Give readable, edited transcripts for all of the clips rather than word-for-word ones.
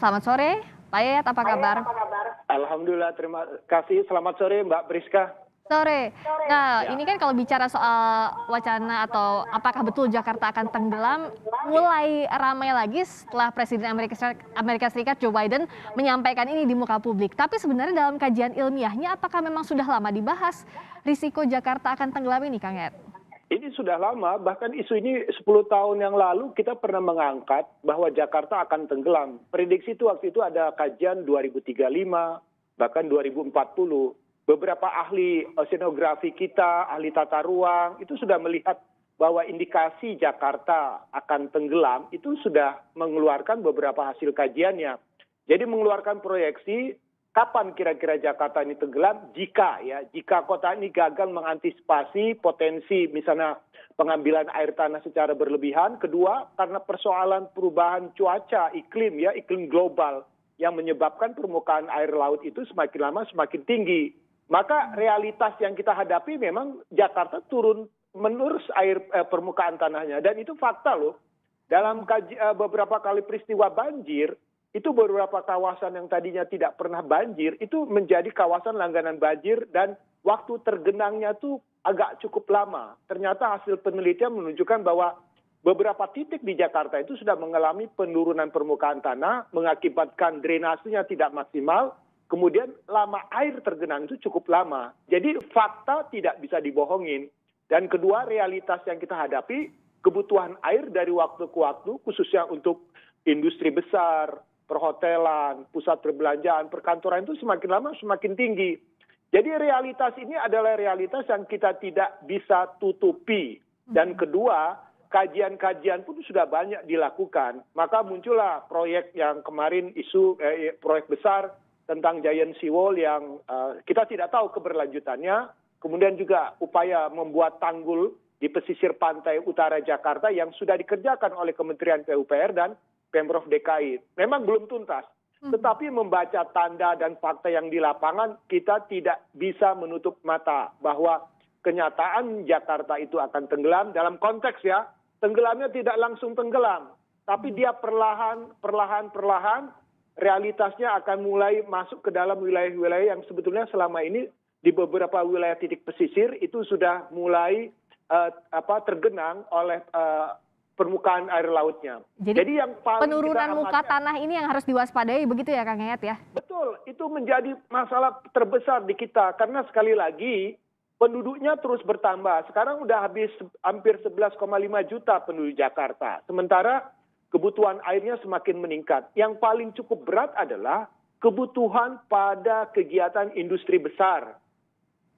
Selamat sore, Pak Yayat, apa kabar? Alhamdulillah, terima kasih. Selamat sore, Mbak Priska. Sore. Nah, Ya, ini kan kalau bicara soal wacana atau apakah betul Jakarta akan tenggelam, mulai ramai lagi setelah Presiden Amerika Serikat Joe Biden menyampaikan ini di muka publik. Tapi sebenarnya dalam kajian ilmiahnya, apakah memang sudah lama dibahas risiko Jakarta akan tenggelam ini, Kang Yayat? ini sudah lama, bahkan isu ini 10 tahun yang lalu kita pernah mengangkat bahwa Jakarta akan tenggelam. Prediksi itu waktu itu ada kajian 2035, bahkan 2040. Beberapa ahli oceanografi kita, ahli tata ruang, itu sudah melihat bahwa indikasi Jakarta akan tenggelam itu sudah mengeluarkan beberapa hasil kajiannya. Jadi mengeluarkan proyeksi kapan kira-kira Jakarta ini tenggelam jika kota ini gagal mengantisipasi potensi misalnya pengambilan air tanah secara berlebihan. Kedua, karena persoalan perubahan cuaca iklim global yang menyebabkan permukaan air laut itu semakin lama semakin tinggi. Maka realitas yang kita hadapi memang Jakarta turun menurus permukaan tanahnya, dan itu fakta loh. Dalam beberapa kali peristiwa banjir, itu beberapa kawasan yang tadinya tidak pernah banjir itu menjadi kawasan langganan banjir, dan waktu tergenangnya tuh agak cukup lama. Ternyata hasil penelitian menunjukkan bahwa beberapa titik di Jakarta itu sudah mengalami penurunan permukaan tanah, mengakibatkan drainasenya tidak maksimal, kemudian lama air tergenang itu cukup lama. Jadi fakta tidak bisa dibohongin. Dan kedua, realitas yang kita hadapi, kebutuhan air dari waktu ke waktu, khususnya untuk industri besar, perhotelan, pusat perbelanjaan, perkantoran itu semakin lama semakin tinggi. Jadi realitas ini adalah realitas yang kita tidak bisa tutupi. Dan kedua, kajian-kajian pun sudah banyak dilakukan. Maka muncullah proyek yang kemarin proyek besar tentang Giant Seawall yang kita tidak tahu keberlanjutannya. Kemudian juga upaya membuat tanggul di pesisir pantai utara Jakarta yang sudah dikerjakan oleh Kementerian PUPR dan Pemprov DKI. Memang belum tuntas, tetapi membaca tanda dan fakta yang di lapangan, kita tidak bisa menutup mata bahwa kenyataan Jakarta itu akan tenggelam dalam konteks tenggelamnya tidak langsung tenggelam, tapi dia perlahan realitasnya akan mulai masuk ke dalam wilayah-wilayah yang sebetulnya selama ini di beberapa wilayah titik pesisir itu sudah mulai tergenang oleh permukaan air lautnya. Jadi yang paling penurunan muka tanah ini yang harus diwaspadai, begitu ya Kang Yayat ya? Betul, itu menjadi masalah terbesar di kita karena sekali lagi penduduknya terus bertambah. Sekarang udah habis hampir 11,5 juta penduduk Jakarta. Sementara kebutuhan airnya semakin meningkat. Yang paling cukup berat adalah kebutuhan pada kegiatan industri besar,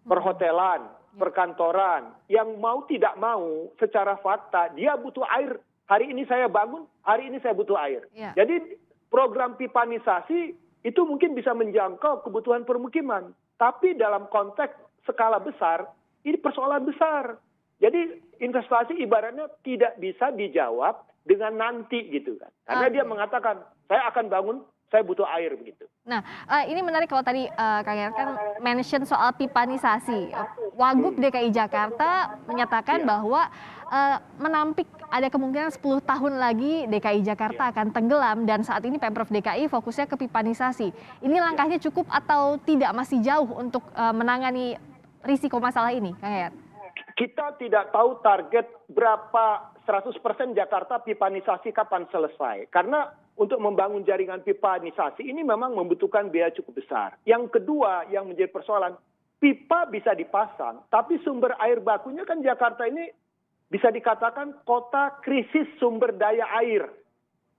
perhotelan, perkantoran, yang mau tidak mau secara fakta dia butuh air. Hari ini saya bangun, hari ini saya butuh air. Ya. Jadi program pipanisasi itu mungkin bisa menjangkau kebutuhan permukiman. Tapi dalam konteks skala besar, ini persoalan besar. Jadi investasi ibaratnya tidak bisa dijawab dengan nanti gitu kan. Karena dia mengatakan, saya akan bangun, saya butuh air begitu. Nah, ini menarik kalau tadi Kang Yayat kan mention soal pipanisasi. Wagub DKI Jakarta menyatakan bahwa menampik ada kemungkinan 10 tahun lagi DKI Jakarta akan tenggelam, dan saat ini Pemprov DKI fokusnya ke pipanisasi. Ini langkahnya cukup atau tidak, masih jauh untuk menangani risiko masalah ini, Kang Yayat? Kita tidak tahu target berapa 100% Jakarta pipanisasi kapan selesai. Karena untuk membangun jaringan pipanisasi ini memang membutuhkan biaya cukup besar. Yang kedua yang menjadi persoalan, pipa bisa dipasang, tapi sumber air bakunya kan Jakarta ini bisa dikatakan kota krisis sumber daya air.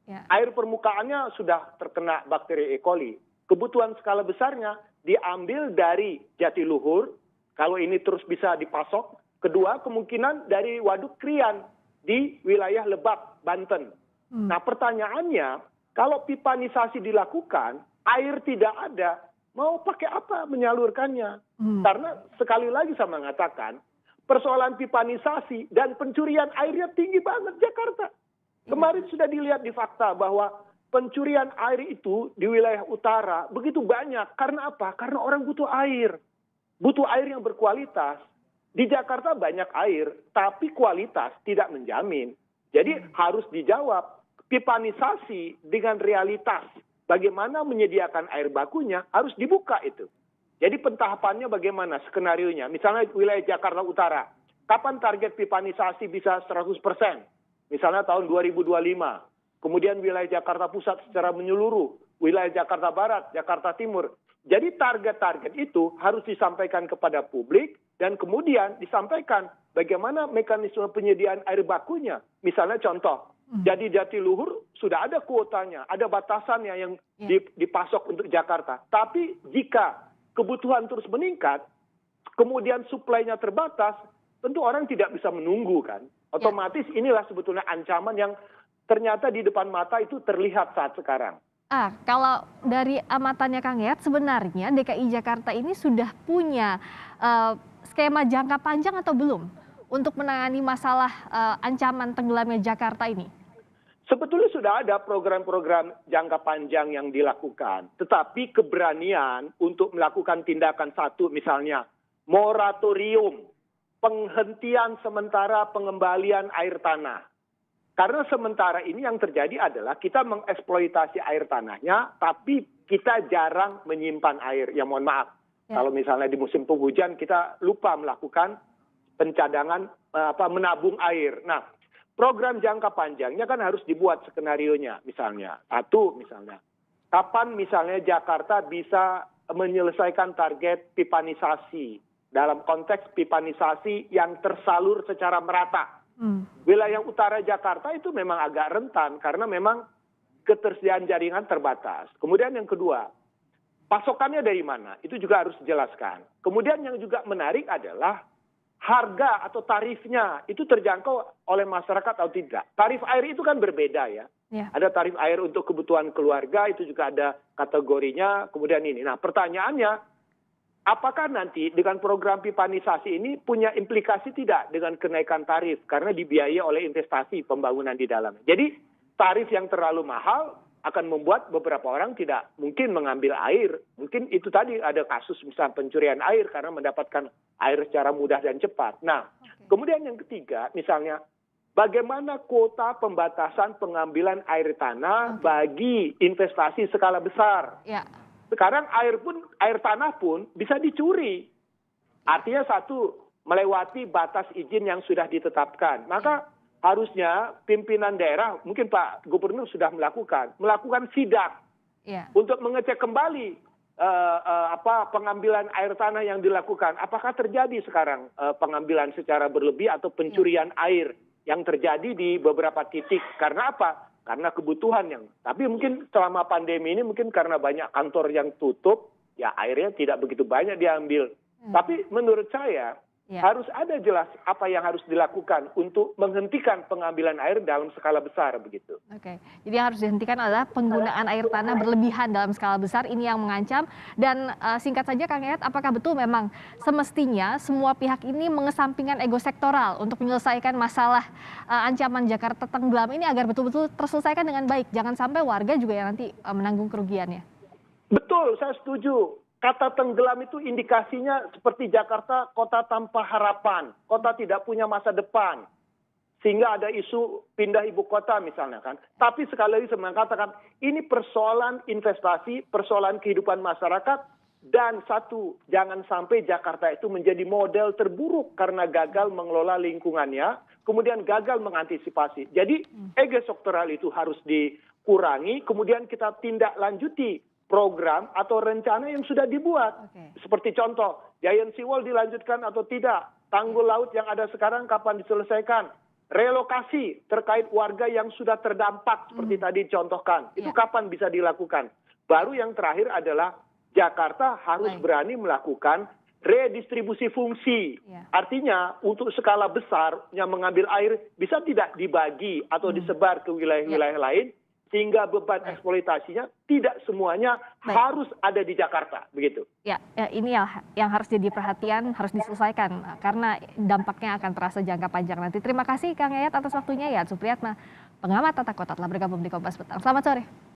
Ya. Air permukaannya sudah terkena bakteri E. coli. Kebutuhan skala besarnya diambil dari Jatiluhur, kalau ini terus bisa dipasok. Kedua, kemungkinan dari Waduk Krian di wilayah Lebak, Banten. Nah pertanyaannya, kalau pipanisasi dilakukan, air tidak ada, mau pakai apa menyalurkannya? Karena sekali lagi saya mengatakan, persoalan pipanisasi dan pencurian airnya tinggi banget Jakarta. Kemarin sudah dilihat di fakta bahwa pencurian air itu di wilayah utara begitu banyak. Karena apa? Karena orang butuh air. Butuh air yang berkualitas. Di Jakarta banyak air, tapi kualitas tidak menjamin. Jadi harus dijawab pipanisasi dengan realitas bagaimana menyediakan air bakunya harus dibuka itu. Jadi pentahapannya bagaimana skenarionya? Misalnya wilayah Jakarta Utara, kapan target pipanisasi bisa 100%? Misalnya tahun 2025. Kemudian wilayah Jakarta Pusat secara menyeluruh, wilayah Jakarta Barat, Jakarta Timur. Jadi target-target itu harus disampaikan kepada publik dan kemudian disampaikan bagaimana mekanisme penyediaan air bakunya. Misalnya contoh, jadi Jatiluhur sudah ada kuotanya, ada batasannya yang dipasok untuk Jakarta. Tapi jika kebutuhan terus meningkat, kemudian suplainya terbatas, tentu orang tidak bisa menunggu kan. Otomatis inilah sebetulnya ancaman yang ternyata di depan mata itu terlihat saat sekarang. Kalau dari amatannya Kang Yayat, sebenarnya DKI Jakarta ini sudah punya skema jangka panjang atau belum untuk menangani masalah ancaman tenggelamnya Jakarta ini? Sebetulnya sudah ada program-program jangka panjang yang dilakukan. Tetapi keberanian untuk melakukan tindakan satu misalnya moratorium, penghentian sementara pengembalian air tanah. Karena sementara ini yang terjadi adalah kita mengeksploitasi air tanahnya, tapi kita jarang menyimpan air. Ya mohon maaf, kalau misalnya di musim penghujan kita lupa melakukan pencadangan, menabung air. Nah, program jangka panjangnya kan harus dibuat skenarionya. Misalnya, kapan misalnya Jakarta bisa menyelesaikan target pipanisasi dalam konteks pipanisasi yang tersalur secara merata. Wilayah utara Jakarta itu memang agak rentan karena memang ketersediaan jaringan terbatas. Kemudian yang kedua, pasokannya dari mana? Itu juga harus dijelaskan. Kemudian yang juga menarik adalah harga atau tarifnya itu terjangkau oleh masyarakat atau tidak. Tarif air itu kan berbeda ya. Ada tarif air untuk kebutuhan keluarga, itu juga ada kategorinya. Kemudian ini. Nah pertanyaannya, apakah nanti dengan program pipanisasi ini punya implikasi tidak dengan kenaikan tarif karena dibiayai oleh investasi pembangunan di dalamnya. Jadi tarif yang terlalu mahal akan membuat beberapa orang tidak mungkin mengambil air. Mungkin itu tadi ada kasus misalnya pencurian air karena mendapatkan air secara mudah dan cepat. Nah, kemudian yang ketiga misalnya bagaimana kuota pembatasan pengambilan air tanah bagi investasi skala besar. Sekarang air tanah pun bisa dicuri. Artinya satu, melewati batas izin yang sudah ditetapkan. Maka harusnya pimpinan daerah, mungkin Pak Gubernur sudah melakukan sidak untuk mengecek kembali pengambilan air tanah yang dilakukan. Apakah terjadi sekarang pengambilan secara berlebih atau pencurian air yang terjadi di beberapa titik. Karena apa? Karena kebutuhan tapi mungkin selama pandemi ini mungkin karena banyak kantor yang tutup, ya airnya tidak begitu banyak diambil. Tapi menurut saya harus ada jelas apa yang harus dilakukan untuk menghentikan pengambilan air dalam skala besar begitu. Jadi yang harus dihentikan adalah penggunaan air tanah berlebihan dalam skala besar, ini yang mengancam. Dan singkat saja Kang Yayat, apakah betul memang semestinya semua pihak ini mengesampingkan ego sektoral untuk menyelesaikan masalah ancaman Jakarta tenggelam ini agar betul-betul terselesaikan dengan baik, jangan sampai warga juga yang nanti menanggung kerugiannya? Betul, saya setuju. Kata tenggelam itu indikasinya seperti Jakarta kota tanpa harapan, kota tidak punya masa depan. Sehingga ada isu pindah ibu kota misalnya kan. Tapi sekali lagi saya mengatakan ini persoalan investasi, persoalan kehidupan masyarakat. Dan satu, jangan sampai Jakarta itu menjadi model terburuk karena gagal mengelola lingkungannya, kemudian gagal mengantisipasi. Jadi ego sektoral itu harus dikurangi, kemudian kita tindak lanjuti program atau rencana yang sudah dibuat. Seperti contoh, Giant Seawall dilanjutkan atau tidak, tanggul laut yang ada sekarang kapan diselesaikan, relokasi terkait warga yang sudah terdampak seperti tadi dicontohkan, itu kapan bisa dilakukan. Baru yang terakhir adalah Jakarta harus berani melakukan redistribusi fungsi. Artinya untuk skala besar yang mengambil air bisa tidak dibagi atau disebar ke wilayah-wilayah lain, sehingga beban eksploitasinya tidak semuanya harus ada di Jakarta, begitu. Ini yang harus jadi perhatian, harus diselesaikan karena dampaknya akan terasa jangka panjang nanti. Terima kasih Kang Yayat atas waktunya. Yayat Supriyatna, pengamat tata kota, telah bergabung di Kompas Petang. Selamat sore.